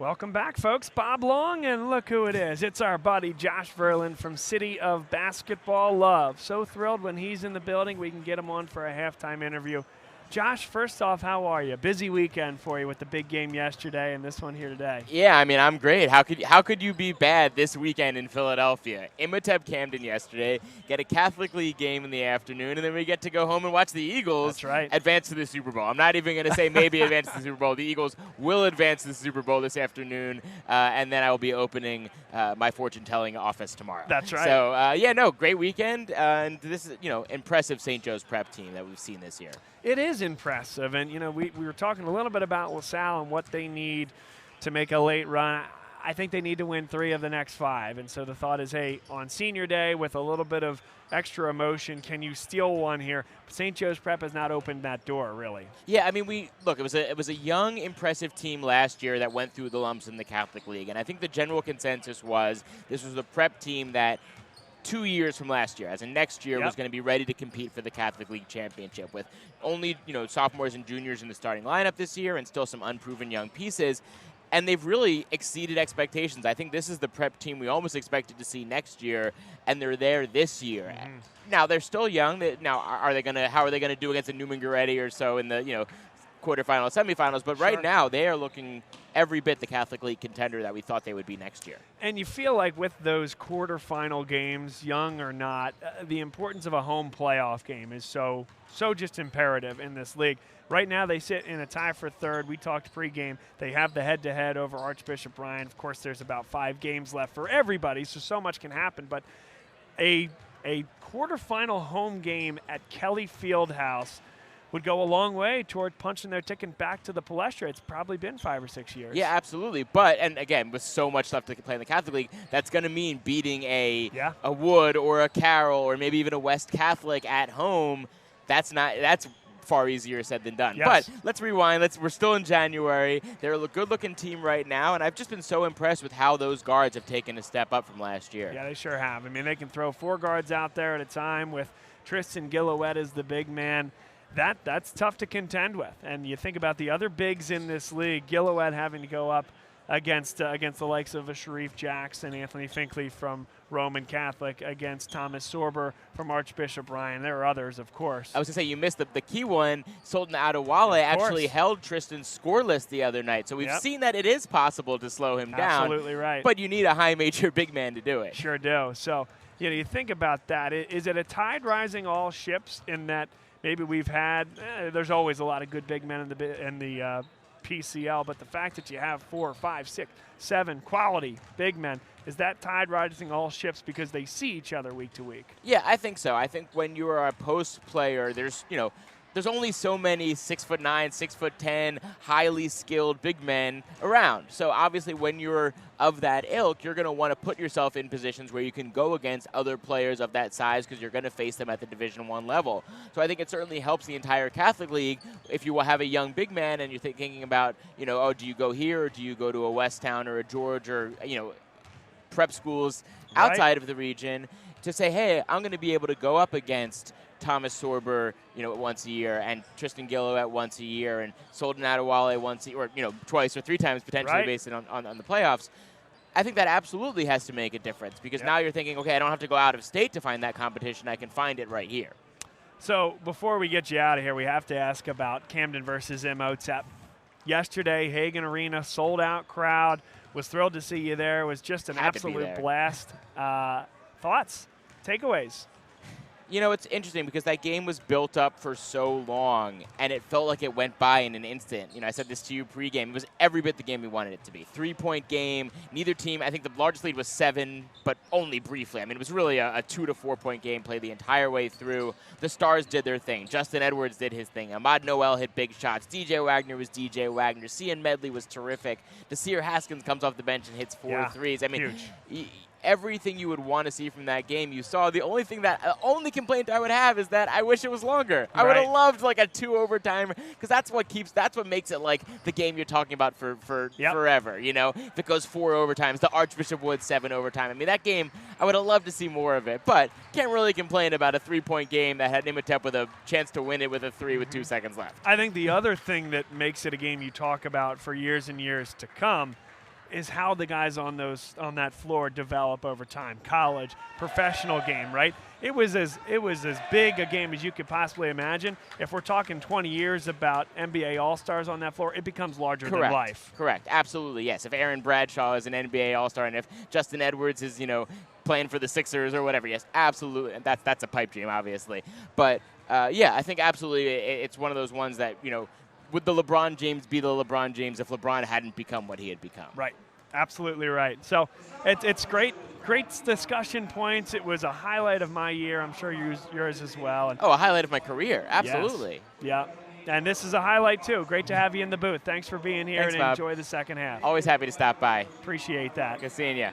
Welcome back, folks. Bob Long, and look who it is. It's our buddy Josh Verlin from City of Basketball Love. So thrilled when he's in the building, we can get him on for a halftime interview. Josh, first off, how are you? Busy weekend for you with the big game yesterday and this one here today. Yeah, I mean, I'm great. How could you be bad this weekend in Philadelphia? Imhotep Camden yesterday, get a Catholic League game in the afternoon, and then we get to go home and watch the Eagles advance to the Super Bowl. I'm not even going to say maybe advance to the Super Bowl. The Eagles will advance to the Super Bowl this afternoon, and then I will be opening my fortune-telling office tomorrow. That's right. So, great weekend, and this is, impressive St. Joe's prep team that we've seen this year. It is impressive, and we were talking a little bit about LaSalle and what they need to make a late run. I think they need to win 3 of the next 5, and so the thought is, hey, on senior day with a little bit of extra emotion, can you steal one here? But St. Joe's Prep has not opened that door, really. Yeah, I mean, it was a young, impressive team last year that went through the lumps in the Catholic League, and I think the general consensus was this was a prep team that 2 years from last year, as in next year, was going to be ready to compete for the Catholic League championship with only, sophomores and juniors in the starting lineup this year and still some unproven young pieces. And they've really exceeded expectations. I think this is the prep team we almost expected to see next year, and they're there this year. Mm-hmm. Now, they're still young. Now, how are they going to do against a Newman Goretti or so in the, quarterfinals, semifinals? But right now, they are looking every bit the Catholic League contender that we thought they would be next year. And you feel like with those quarterfinal games, young or not, the importance of a home playoff game is so just imperative in this league. Right now they sit in a tie for third. We talked pregame. They have the head-to-head over Archbishop Ryan. Of course, there's about 5 games left for everybody, so much can happen. But a quarterfinal home game at Kelly Fieldhouse would go a long way toward punching their ticket back to the Palestra. It's probably been 5 or 6 years. Yeah, absolutely. But, and again, with so much left to play in the Catholic League, that's going to mean beating a Wood or a Carroll or maybe even a West Catholic at home. That's far easier said than done. Yes. But let's rewind. We're still in January. They're a good-looking team right now, and I've just been so impressed with how those guards have taken a step up from last year. Yeah, they sure have. I mean, they can throw 4 guards out there at a time with Tristan Gillowett as the big man. That's tough to contend with. And you think about the other bigs in this league, Gillowett having to go up against the likes of a Sharif Jackson, Anthony Finkley from Roman Catholic, against Thomas Sorber from Archbishop Ryan. There are others, of course. I was going to say, you missed the key one. Sultan Adewale actually held Tristan scoreless the other night. So we've seen that it is possible to slow him down. Absolutely right. But you need a high major big man to do it. Sure do. So, you think about that. Is it a tide rising all ships in that maybe we've had there's always a lot of good big men in the PCL, but the fact that you have 4, 5, 6, 7 quality big men, is that tide rising all ships because they see each other week to week? Yeah, I think so. I think when you are a post player, there's only so many 6'9", 6'10", highly skilled big men around. So obviously when you're of that ilk, you're going to want to put yourself in positions where you can go against other players of that size because you're going to face them at the Division I level. So I think it certainly helps the entire Catholic League if you will have a young big man and you're thinking about, do you go here or do you go to a Westtown or a George or, prep schools outside of the region to say, hey, I'm going to be able to go up against Thomas Sorber, once a year, and Tristan Gillowett once a year, and Sultan Adewale once a year, or, twice or 3 times potentially based on the playoffs. I think that absolutely has to make a difference because now you're thinking, okay, I don't have to go out of state to find that competition. I can find it right here. So before we get you out of here, we have to ask about Camden versus Imhotep. Yesterday, Hagan Arena, sold-out crowd. Was thrilled to see you there. It was just an absolute blast. Thoughts? Takeaways? It's interesting because that game was built up for so long, and it felt like it went by in an instant. I said this to you pregame. It was every bit the game we wanted it to be. 3-point game. Neither team, I think the largest lead was 7, but only briefly. I mean, it was really a 2 to 4 point game played the entire way through. The Stars did their thing. Justin Edwards did his thing. Ahmad Noel hit big shots. DJ Wagner was DJ Wagner. Cian Medley was terrific. Desir Haskins comes off the bench and hits 4 threes. I mean, huge. Everything you would want to see from that game, you saw. The only complaint I would have is that I wish it was longer. I would have loved like a 2 overtime because that's what makes it like the game you're talking about for forever. If it goes 4 overtimes, the Archbishop Wood 7 overtime. I mean, that game, I would have loved to see more of it, but can't really complain about a 3-point game that had Imhotep with a chance to win it with a 3 with 2 seconds left. I think the other thing that makes it a game you talk about for years and years to come is how the guys on that floor develop over time. College, professional game, right? It was as big a game as you could possibly imagine. If we're talking 20 years about NBA All-Stars on that floor, it becomes larger than life. Correct. Absolutely, yes. If Aaron Bradshaw is an NBA All-Star and if Justin Edwards is, playing for the Sixers or whatever, yes, absolutely. And that's a pipe dream, obviously. But, yeah, I think absolutely it's one of those ones that, would the LeBron James be the LeBron James if LeBron hadn't become what he had become? Right. Absolutely right. So it's great discussion points. It was a highlight of my year. I'm sure yours as well. And a highlight of my career. Absolutely. Yes. Yeah. And this is a highlight, too. Great to have you in the booth. Thanks for being here. Thanks, and Bob. Enjoy the second half. Always happy to stop by. Appreciate that. Good seeing you.